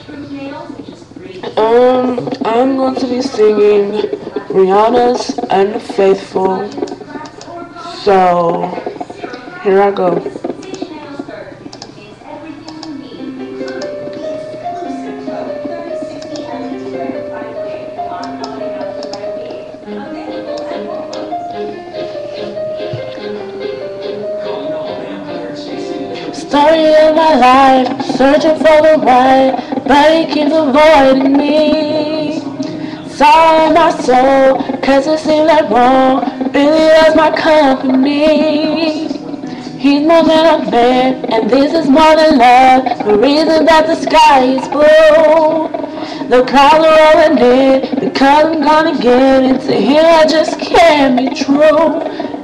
I'm going to be singing Rihanna's Unfaithful. So, here I go. Story of my life, searching for the right, but he keeps avoiding me. Sorry my soul, cause it seems like wrong, really loves my company. He's more than a man, and this is more than love, the reason that the sky is blue. The clouds are rolling in, because I'm gonna get it, to him I just can't be true.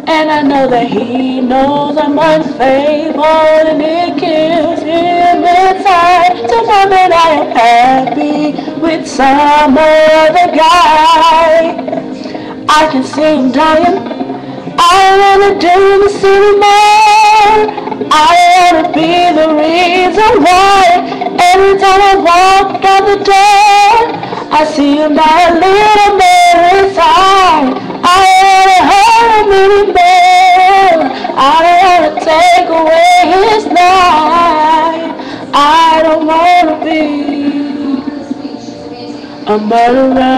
And I know that he knows I'm unfaithful, and it kills him inside to know that I am happy with some other guy. I can see him dying. I don't wanna do this anymore. I wanna be the reason why. Every time I walk out the door, I see him die a little more inside. I wanna hurt him anymore. I don't wanna take away his life. I don't wanna be a murderer.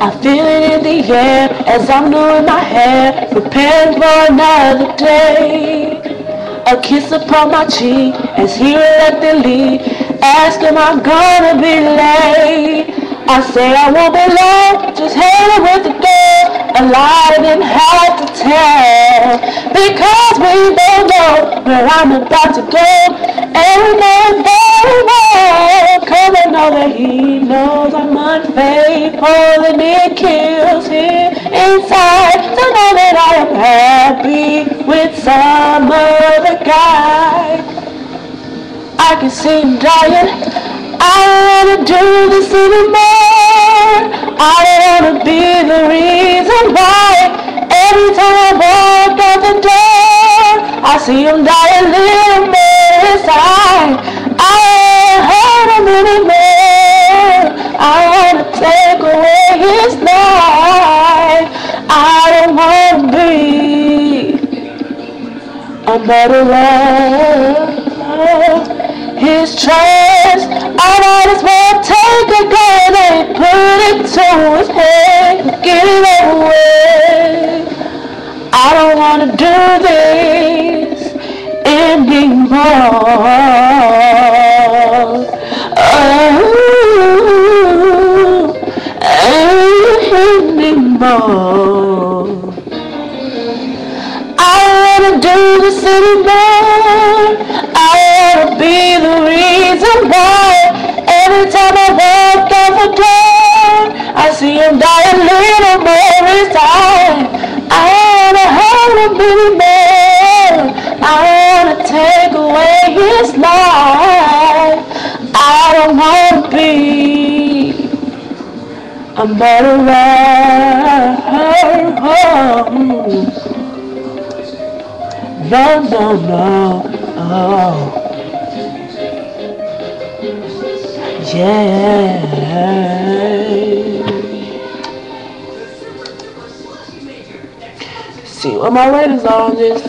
I feel it in the air as I'm doing my hair, preparing for another day. A kiss upon my cheek as he reluctantly asks, am I gonna be late? I say I won't be long, just hanging with the girl. A lie I didn't have to tell, because we both know where I'm about to go. And we know very well, cause I know that he knows I'm unfaithful, and it kills him inside to know that I am happy with some other guy. I can see him dying. I don't wanna do this anymore. I don't wanna be the reason why. Every time I walk out the door, I see him die a little more inside. I don't hurt him anymore. I wanna take away his life. I don't wanna be a murderer. His trust, I might as well take a gun and put it to his head, get it over with. I don't wanna do this anymore. Anymore. I don't wanna do this anymore. I wanna be the reason why. Every time I walk out the door, I see him die a little more inside. I wanna hurt him anymore. I wanna take away his life. I don't wanna be a murderer. No, no, no. Oh. Yeah. See what my ratings are on this.